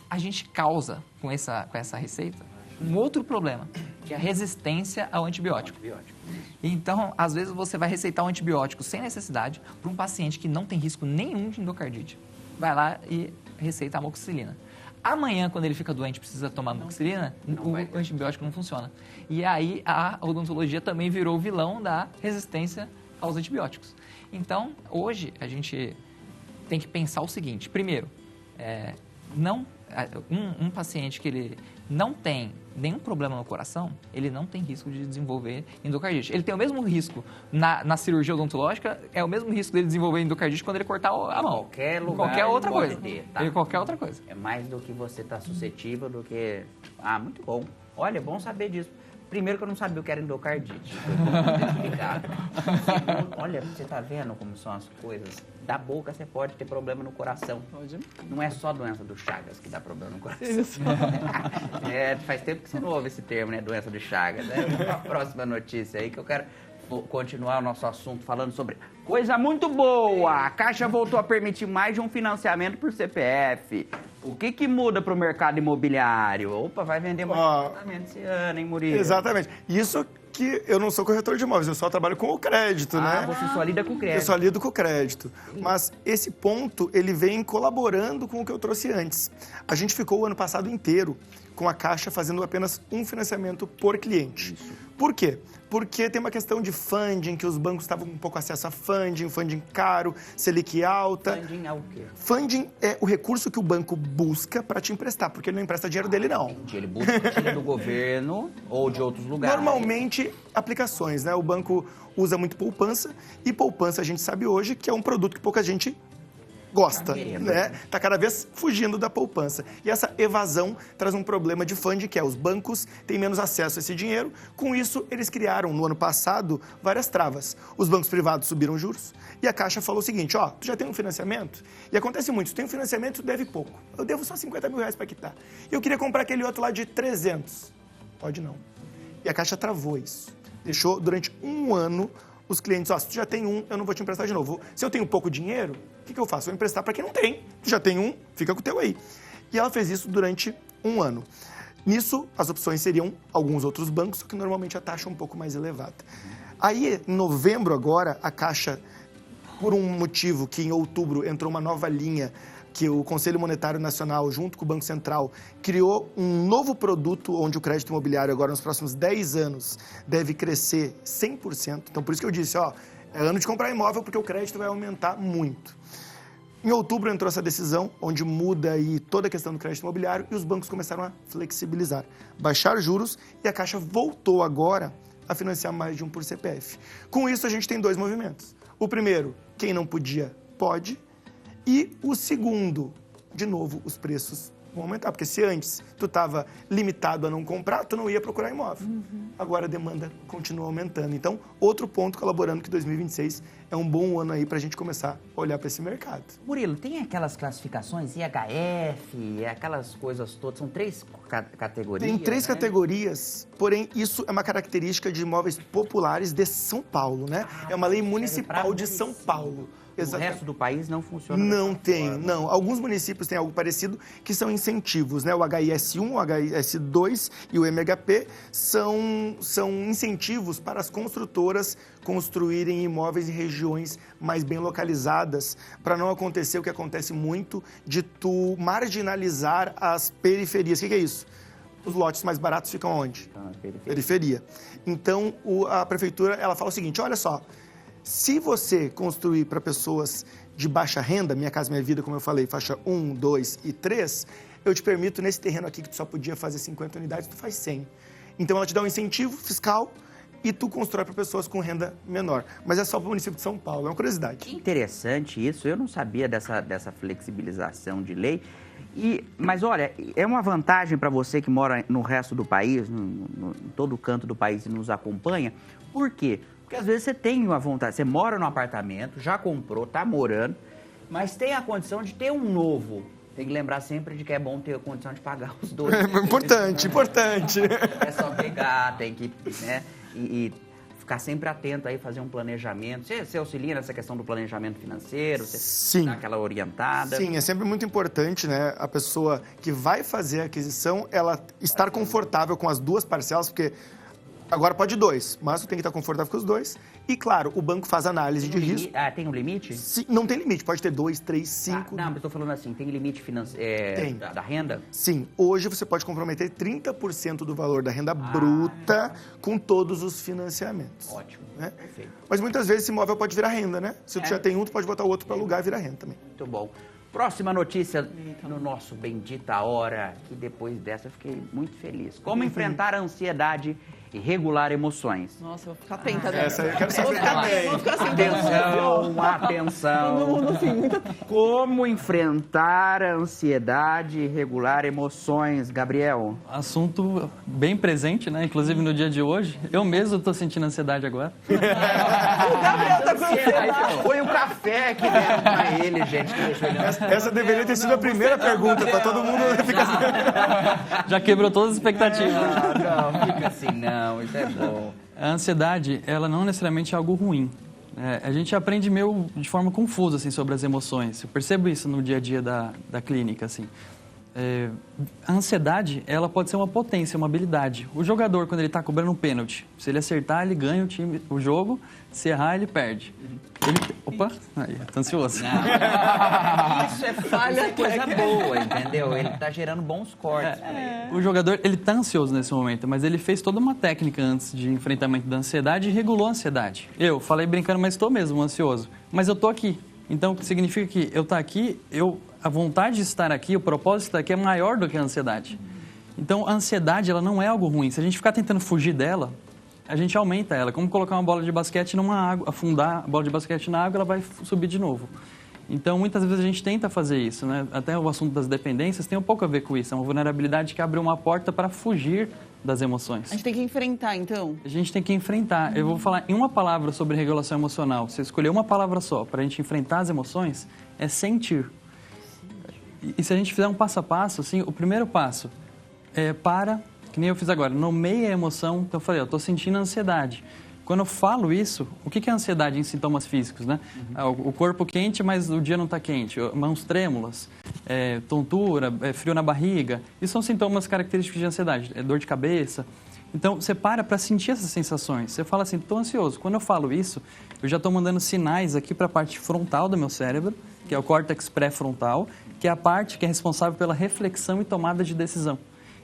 S3: a gente causa, com essa receita, um outro problema, que é a resistência ao antibiótico. Então, às vezes, você vai receitar um antibiótico sem necessidade para um paciente que não tem risco nenhum de endocardite. Vai lá e receita amoxicilina. Amanhã, quando ele fica doente e precisa tomar amoxicilina, o antibiótico não funciona. E aí, a odontologia também virou vilão da resistência aos antibióticos. Então, hoje, a gente tem que pensar o seguinte. Primeiro, um paciente que ele não tem nenhum problema no coração, ele não tem risco de desenvolver endocardite. Ele tem o mesmo risco na cirurgia odontológica, é o mesmo risco dele desenvolver endocardite quando ele cortar a mão.
S1: Qualquer lugar.
S3: Qualquer outra coisa.
S1: Tá?
S3: Qualquer outra coisa.
S1: É mais do que você está suscetível do que... muito bom. Olha, é bom saber disso. Primeiro que eu não sabia o que era endocardite. Segundo, olha, você tá vendo como são as coisas? Da boca você pode ter problema no coração.
S2: Pode.
S1: Não é só doença do Chagas que dá problema no coração. Faz tempo que você não ouve esse termo, né? Doença do Chagas. Vamos para a próxima notícia aí que eu quero continuar o nosso assunto falando sobre coisa muito boa. A Caixa voltou a permitir mais de um financiamento por CPF. O que muda para o mercado imobiliário? Opa, vai vender mais apartamento esse ano, hein, Murilo?
S4: Exatamente. Isso que eu não sou corretor de imóveis, eu só trabalho com o crédito, né?
S1: Você só lida com crédito.
S4: Eu só lido com o crédito. Mas esse ponto, ele vem colaborando com o que eu trouxe antes. A gente ficou o ano passado inteiro com a Caixa fazendo apenas um financiamento por cliente.
S1: Isso.
S4: Por quê? Porque tem uma questão de funding, que os bancos estavam com um pouco acesso a funding caro, Selic alta.
S1: Funding é o quê?
S4: Funding é o recurso que o banco busca para te emprestar, porque ele não empresta dinheiro dele, não.
S1: Entendi. Ele busca dinheiro do governo ou de outros lugares.
S4: Normalmente, aplicações, né? O banco usa muito poupança, e poupança a gente sabe hoje que é um produto que pouca gente gosta, né? Tá cada vez fugindo da poupança. E essa evasão traz um problema de funding, que é os bancos têm menos acesso a esse dinheiro. Com isso, eles criaram, no ano passado, várias travas. Os bancos privados subiram juros e a Caixa falou o seguinte, tu já tem um financiamento? E acontece muito, tu tem um financiamento, tu deve pouco. Eu devo só 50 mil reais para quitar. Eu queria comprar aquele outro lá de 300. Pode não. E a Caixa travou isso. Deixou durante um ano os clientes, se tu já tem um, eu não vou te emprestar de novo. Se eu tenho pouco dinheiro, o que eu faço? Eu vou emprestar para quem não tem. Tu já tem um, fica com o teu aí. E ela fez isso durante 1 ano. Nisso, as opções seriam alguns outros bancos, só que normalmente a taxa é um pouco mais elevada. Aí, em novembro agora, a Caixa, por um motivo que em outubro entrou uma nova linha, que o Conselho Monetário Nacional, junto com o Banco Central, criou um novo produto onde o crédito imobiliário agora, nos próximos 10 anos, deve crescer 100%. Então, por isso que eu disse, é ano de comprar imóvel, porque o crédito vai aumentar muito. Em outubro entrou essa decisão, onde muda aí toda a questão do crédito imobiliário e os bancos começaram a flexibilizar, baixar juros e a Caixa voltou agora a financiar mais de um por CPF. Com isso, a gente tem 2 movimentos. O primeiro, quem não podia, pode. E o segundo, de novo, os preços vão aumentar. Porque se antes tu estava limitado a não comprar, tu não ia procurar imóvel. Agora a demanda continua aumentando. Então, outro ponto colaborando que 2026 é um bom ano aí para a gente começar a olhar para esse mercado.
S1: Murilo, tem aquelas classificações IHF, aquelas coisas todas, são 3 categorias,
S4: Tem 3 categorias, porém isso é uma característica de imóveis populares de São Paulo, né? É uma lei municipal de São Paulo.
S1: O resto do país não funciona?
S4: Não tem, não. Alguns municípios têm algo parecido, que são incentivos, né? O HIS1, o HIS2 e o MHP são incentivos para as construtoras construírem imóveis em regiões mais bem localizadas, para não acontecer o que acontece muito, de tu marginalizar as periferias. O que é isso? Os lotes mais baratos ficam onde? Periferia. Então, a prefeitura ela fala o seguinte, olha só, se você construir para pessoas de baixa renda, Minha Casa Minha Vida, como eu falei, faixa 1, 2 e 3, eu te permito, nesse terreno aqui que tu só podia fazer 50 unidades, tu faz 100. Então, ela te dá um incentivo fiscal e tu constrói para pessoas com renda menor. Mas é só para o município de São Paulo, é uma curiosidade.
S1: Que interessante isso, eu não sabia dessa flexibilização de lei. Mas olha, é uma vantagem para você que mora no resto do país, em todo canto do país e nos acompanha. Por quê? Porque às vezes você tem uma vontade, você mora num apartamento, já comprou, está morando, mas tem a condição de ter um novo. Tem que lembrar sempre de que é bom ter a condição de pagar os 2.
S4: Importante.
S1: É só pegar, tem que, né, e ficar sempre atento aí, fazer um planejamento. Você auxilia nessa questão do planejamento financeiro? Você dá aquela orientada?
S4: Sim, é sempre muito importante, né, a pessoa que vai fazer a aquisição, ela estar confortável com as 2 parcelas, porque agora pode 2, mas tu tem que estar confortável com os 2. E, claro, o banco faz análise de risco.
S1: Tem um limite?
S4: Sim, não tem limite, pode ter 2, 3, 5.
S1: Não, mas estou falando assim, tem limite financeiro da renda?
S4: Sim, hoje você pode comprometer 30% do valor da renda bruta com todos os financiamentos.
S1: Ótimo,
S4: né?
S1: Perfeito.
S4: Mas muitas vezes esse imóvel pode virar renda, né? Se tu já tem um, tu pode botar o outro para alugar e virar renda também.
S1: Muito bom. Próxima notícia no nosso Bendita Hora, que depois dessa eu fiquei muito feliz. Como enfrentar a ansiedade e regular emoções.
S2: Nossa, eu vou ficar atenta dessa.
S4: Essa eu quero saber também.
S2: Vou ficar assim,
S1: Atenção.
S2: todo mundo assim, muito...
S1: Como enfrentar a ansiedade e regular emoções, Gabriel?
S7: Assunto bem presente, né? Inclusive no dia de hoje. Eu mesmo estou sentindo ansiedade agora.
S2: O Gabriel tá com ansiedade.
S1: Foi o café que deram pra ele, gente. Que deixou ele...
S4: Essa deveria ter sido a primeira pergunta, para todo mundo ficar assim.
S7: Já quebrou todas as expectativas.
S1: Não, fica assim, não. Isso é bom.
S7: A ansiedade, ela não necessariamente é algo ruim. A gente aprende meio de forma confusa assim, sobre as emoções. Eu percebo isso no dia a dia da clínica. Assim. A ansiedade, ela pode ser uma potência, uma habilidade. O jogador, quando ele está cobrando um pênalti, se ele acertar, ele ganha o jogo. Se errar, ele perde. Opa, aí, tá ansioso.
S1: Isso é coisa boa, entendeu? Ele tá gerando bons cortes.
S7: O jogador, ele tá ansioso nesse momento, mas ele fez toda uma técnica antes de enfrentamento da ansiedade e regulou a ansiedade. Eu falei brincando, mas estou mesmo ansioso. Mas eu tô aqui. Então, o que significa que eu estar aqui, a vontade de estar aqui, o propósito de estar aqui é maior do que a ansiedade. Então, a ansiedade, ela não é algo ruim. Se a gente ficar tentando fugir dela, a gente aumenta ela. Como colocar uma bola de basquete numa água, afundar a bola de basquete na água, ela vai subir de novo. Então, muitas vezes a gente tenta fazer isso, né? Até o assunto das dependências tem um pouco a ver com isso. É uma vulnerabilidade que abre uma porta para fugir das emoções.
S2: A gente tem que enfrentar, então?
S7: A gente tem que enfrentar. Eu vou falar em uma palavra sobre regulação emocional. Se eu escolher uma palavra só para a gente enfrentar as emoções, é sentir. E se a gente fizer um passo a passo, assim, o primeiro passo é que nem eu fiz agora, nomeie a emoção. Então eu falei, eu estou sentindo ansiedade. Quando eu falo isso, o que é ansiedade em sintomas físicos, né? O corpo quente, mas o dia não está quente. Mãos trêmulas, tontura, frio na barriga. Isso são sintomas característicos de ansiedade. Dor de cabeça. Então, você para sentir essas sensações. Você fala assim, estou ansioso. Quando eu falo isso, eu já estou mandando sinais aqui para a parte frontal do meu cérebro, que é o córtex pré-frontal, que é a parte que é responsável pela reflexão e tomada de decisão.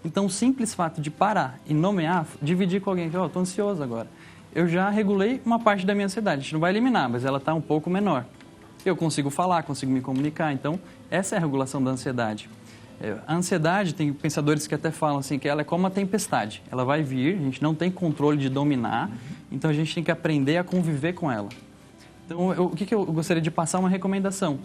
S7: Então, o simples fato de parar e nomear, dividir com alguém que, estou ansioso agora. Eu já regulei uma parte da minha ansiedade. A gente não vai eliminar, mas ela está um pouco menor. Eu consigo falar, consigo me comunicar. Então, essa é a regulação da ansiedade. A ansiedade, tem pensadores que até falam assim, que ela é como uma tempestade. Ela vai vir, a gente não tem controle de dominar, então a gente tem que aprender a conviver com ela. Então, o que eu gostaria de passar uma recomendação?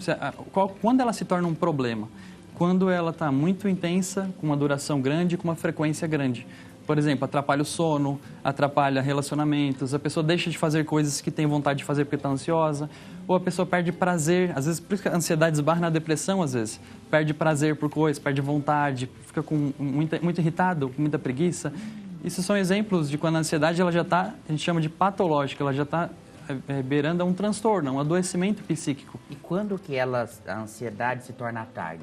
S7: Quando ela se torna um problema? Quando ela está muito intensa, com uma duração grande, com uma frequência grande. Por exemplo, atrapalha o sono, atrapalha relacionamentos, a pessoa deixa de fazer coisas que tem vontade de fazer porque está ansiosa, ou a pessoa perde prazer, às vezes, por isso que a ansiedade esbarra na depressão, às vezes, perde prazer por coisas, perde vontade, fica muito irritado, com muita preguiça. Isso são exemplos de quando a ansiedade ela já está, a gente chama de patológica, ela já está beirando a um transtorno, um adoecimento psíquico.
S1: E quando que a ansiedade se torna a TAG?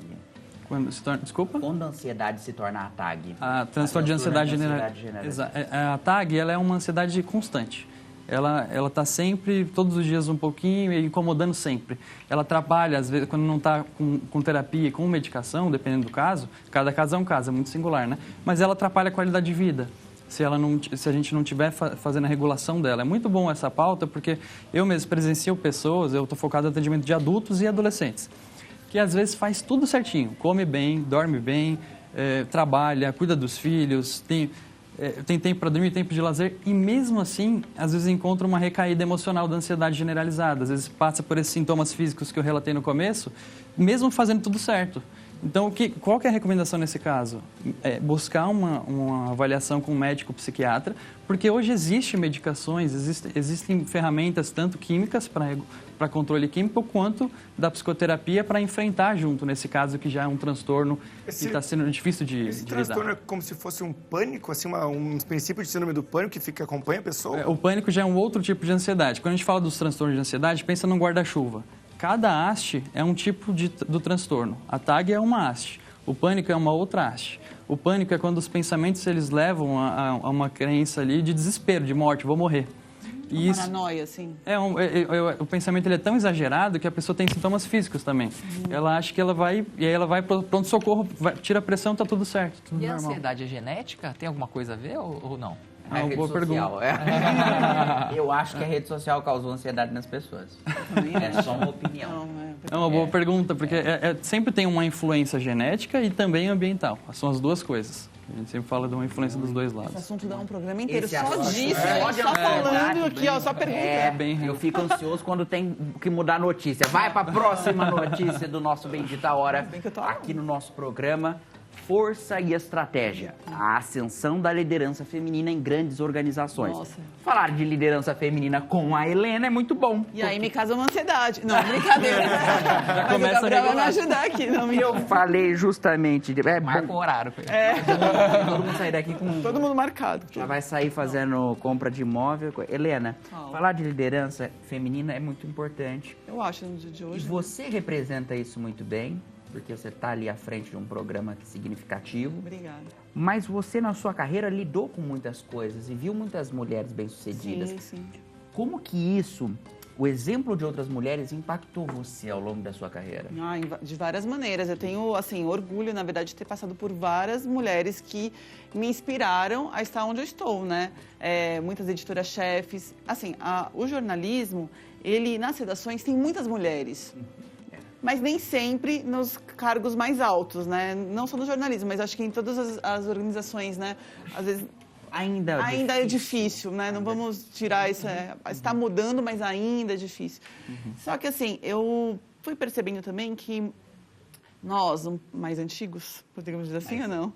S7: Quando se torna, desculpa?
S1: Quando a ansiedade se torna a TAG?
S7: A transtorno de ansiedade generalizada. A TAG ela é uma ansiedade constante. Ela está sempre, todos os dias um pouquinho, e incomodando sempre. Ela atrapalha, às vezes, quando não está com terapia e com medicação, dependendo do caso. Cada caso é um caso, é muito singular, né? Mas ela atrapalha a qualidade de vida. Se a gente não estiver fazendo a regulação dela. É muito bom essa pauta, porque eu mesmo presencio pessoas, eu estou focado no atendimento de adultos e adolescentes, que às vezes faz tudo certinho, come bem, dorme bem, trabalha, cuida dos filhos, tem tempo para dormir, tempo de lazer, e mesmo assim, às vezes encontra uma recaída emocional da ansiedade generalizada, às vezes passa por esses sintomas físicos que eu relatei no começo, mesmo fazendo tudo certo. Então, qual que é a recomendação nesse caso? Buscar uma avaliação com um médico psiquiatra, porque hoje existem medicações, existem ferramentas tanto químicas para controle químico, quanto da psicoterapia para enfrentar junto, nesse caso que já é um transtorno que está sendo difícil de lidar.
S4: Esse transtorno é como se fosse um pânico, assim, um princípio de síndrome do pânico que acompanha a pessoa?
S7: O pânico já é um outro tipo de ansiedade. Quando a gente fala dos transtornos de ansiedade, pensa num guarda-chuva. Cada haste é um tipo do transtorno. A TAG é uma haste. O pânico é uma outra haste. O pânico é quando os pensamentos eles levam a uma crença ali de desespero, de morte, vou morrer.
S2: E uma paranoia, assim.
S7: O pensamento ele é tão exagerado que a pessoa tem sintomas físicos também. Ela acha que ela vai para o pronto-socorro, tira a pressão, tá tudo certo, tudo normal.
S3: A ansiedade é genética? Tem alguma coisa a ver ou não?
S1: É uma boa pergunta. Eu acho que a rede social causou ansiedade nas pessoas. É só uma opinião.
S7: É uma boa pergunta, porque sempre tem uma influência genética e também ambiental. São as duas coisas. A gente sempre fala de uma influência dos dois lados.
S2: Esse assunto dá um programa inteiro só disso. Só falando aqui, só pergunta.
S1: Eu fico ansioso quando tem que mudar a notícia. Vai para a próxima notícia do nosso Bendita Hora, aqui no nosso programa. Força e estratégia. A ascensão da liderança feminina em grandes organizações.
S2: Nossa.
S1: Falar de liderança feminina com a Helena é muito bom.
S2: E aí me casa uma ansiedade. Não, brincadeira.
S7: Já começa
S2: o Gabriel vai me ajudar aqui.
S1: Eu falei justamente...
S3: Marca o horário.
S1: Todo mundo sair daqui com...
S2: Todo mundo marcado.
S1: Já vai sair fazendo compra de imóvel. Helena, falar de liderança feminina é muito importante.
S2: Eu acho, no dia de hoje.
S1: E você representa isso muito bem, porque você está ali à frente de um programa significativo.
S2: Obrigada.
S1: Mas você, na sua carreira, lidou com muitas coisas e viu muitas mulheres bem-sucedidas.
S2: Sim.
S1: Como que isso, o exemplo de outras mulheres, impactou você ao longo da sua carreira?
S2: De várias maneiras. Eu tenho, assim, orgulho, na verdade, de ter passado por várias mulheres que me inspiraram a estar onde eu estou, né? Muitas editoras-chefes. Assim, o jornalismo, ele, nas redações, tem muitas mulheres. Mas nem sempre nos cargos mais altos, né? Não só no jornalismo, mas acho que em todas as organizações, né? Às vezes ainda é difícil, né? Não vamos tirar isso. Está mudando, mas ainda é difícil. Só que assim, eu fui percebendo também que nós, mais antigos, podemos dizer assim ou não?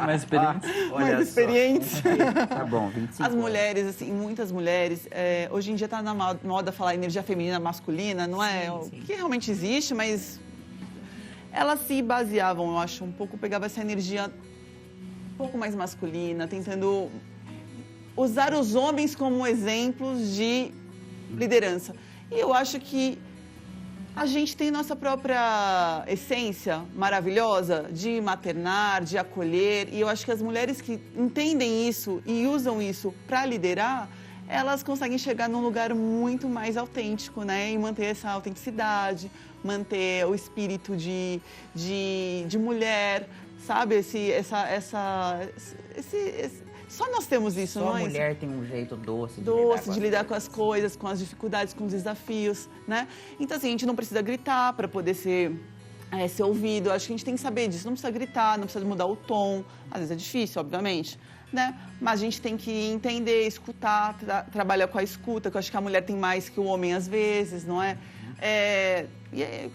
S7: Mais experientes.
S2: Mais experientes.
S1: Tá bom, 25
S2: As mulheres, assim, muitas mulheres, hoje em dia está na moda falar energia feminina, masculina, não é? Sim. Que realmente existe, mas elas se baseavam, eu acho, um pouco, pegava essa energia um pouco mais masculina, tentando usar os homens como exemplos de liderança. E eu acho que a gente tem nossa própria essência maravilhosa de maternar, de acolher, e eu acho que as mulheres que entendem isso e usam isso para liderar, elas conseguem chegar num lugar muito mais autêntico, né? E manter essa autenticidade, manter o espírito de mulher, sabe? Só nós temos isso,
S1: Só
S2: não
S1: a
S2: é?
S1: mulher tem um jeito doce
S2: De lidar com as coisas, com as dificuldades, com os desafios, né? Então, assim, a gente não precisa gritar para poder ser ouvido. Acho que a gente tem que saber disso. Não precisa gritar, não precisa mudar o tom. Às vezes é difícil, obviamente, né? Mas a gente tem que entender, escutar, trabalhar com a escuta, que eu acho que a mulher tem mais que o homem às vezes, não é? E é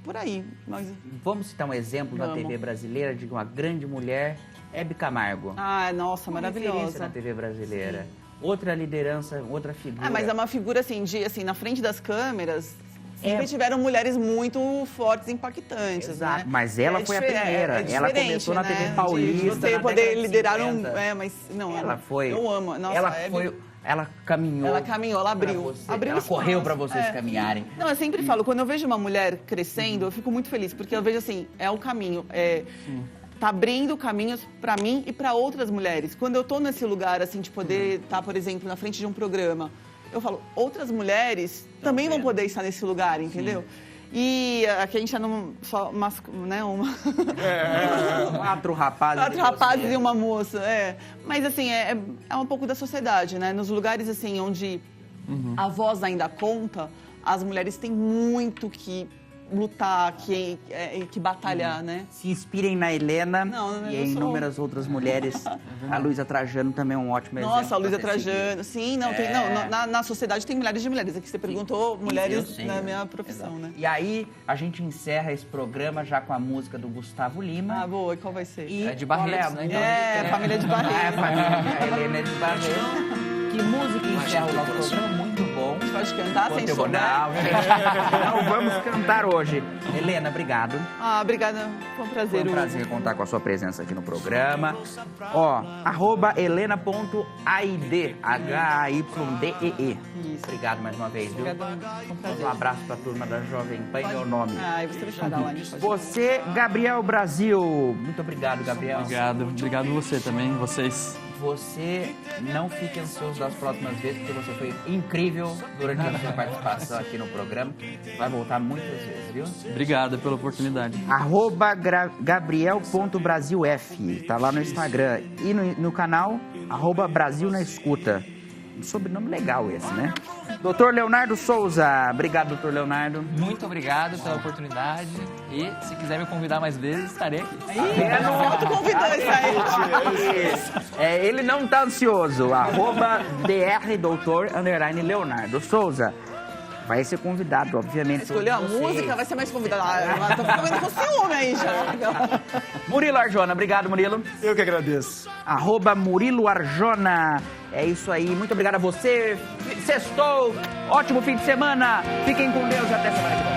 S2: por aí. Mas...
S1: Vamos citar um exemplo na TV brasileira de uma grande mulher, Hebe Camargo.
S2: Ah, nossa,
S1: Uma
S2: maravilhosa.
S1: referência na TV brasileira. Sim. Outra liderança, outra figura.
S2: Mas é uma figura assim, na frente das câmeras, sempre tiveram mulheres muito fortes e impactantes.
S1: Exato.
S2: Né?
S1: Mas ela foi a primeira. Ela começou na TV Paulista.
S2: De você poder liderar mas não.
S1: Ela foi.
S2: Eu amo. Nossa,
S1: ela caminhou.
S2: Ela caminhou, ela abriu.
S1: Ela correu para vocês caminharem.
S2: Não, eu sempre falo, quando eu vejo uma mulher crescendo, eu fico muito feliz, porque eu vejo assim, é o caminho. Tá abrindo caminhos para mim e para outras mulheres. Quando eu tô nesse lugar, assim, de poder estar, por exemplo, na frente de um programa, eu falo, outras mulheres também vão poder estar nesse lugar, entendeu? E aqui a gente tá só né,
S1: Quatro rapazes.
S2: Quatro rapazes e uma moça, Mas, assim, é um pouco da sociedade, né? Nos lugares, assim, onde a voz ainda conta, as mulheres têm muito que lutar, que batalhar, né?
S1: Se inspirem na Helena e em inúmeras outras mulheres. A Luísa Trajano também é um ótimo exemplo.
S2: Nossa, a Luísa Trajano. Sim, na sociedade tem milhares de mulheres. Aqui você perguntou mulheres na minha profissão, né?
S1: E aí, a gente encerra esse programa já com a música do Gustavo Lima.
S2: Ah, boa. E qual vai ser?
S3: É de Barretos, né? Então,
S2: família de Barretos.
S1: A Helena é de Barretos. Que música encerra o nosso programa? Muito bom.
S2: A gente pode cantar sem som, né?
S1: Não, vamos cantar hoje. Helena, obrigado.
S2: Obrigada. Foi um prazer.
S1: Foi um prazer contar com a sua presença aqui no programa. @helena.aid, H-A-Y-D-E-E. Obrigado mais uma vez, viu? Um abraço pra turma da Jovem Pan, meu nome.
S2: Você vai chegar lá.
S1: Você, Gabriel Brasil. Muito obrigado, Gabriel.
S7: Obrigado você também, vocês.
S1: Você não fique ansioso das próximas vezes, porque você foi incrível durante a sua participação aqui no programa. Vai voltar muitas vezes, viu?
S7: Obrigado pela oportunidade.
S1: @gabriel.brasilf, tá lá no Instagram. E no canal, @Brasil na Escuta. Um sobrenome legal esse, né? Doutor Leonardo Souza. Obrigado, doutor Leonardo.
S3: Muito obrigado pela oportunidade. E se quiser me convidar mais vezes, estarei aqui.
S2: Não convidou isso aí.
S1: Ele não tá ansioso. @dr_Leonardo Souza. Vai ser convidado, obviamente.
S2: Escolheu a música, vai ser mais convidado. Tô ficando com ciúme aí já.
S1: Murilo Arjona, obrigado, Murilo.
S4: Eu que agradeço.
S1: @Murilo Arjona. É isso aí, muito obrigado a você. Sextou, ótimo fim de semana. Fiquem com Deus e até semana que vem.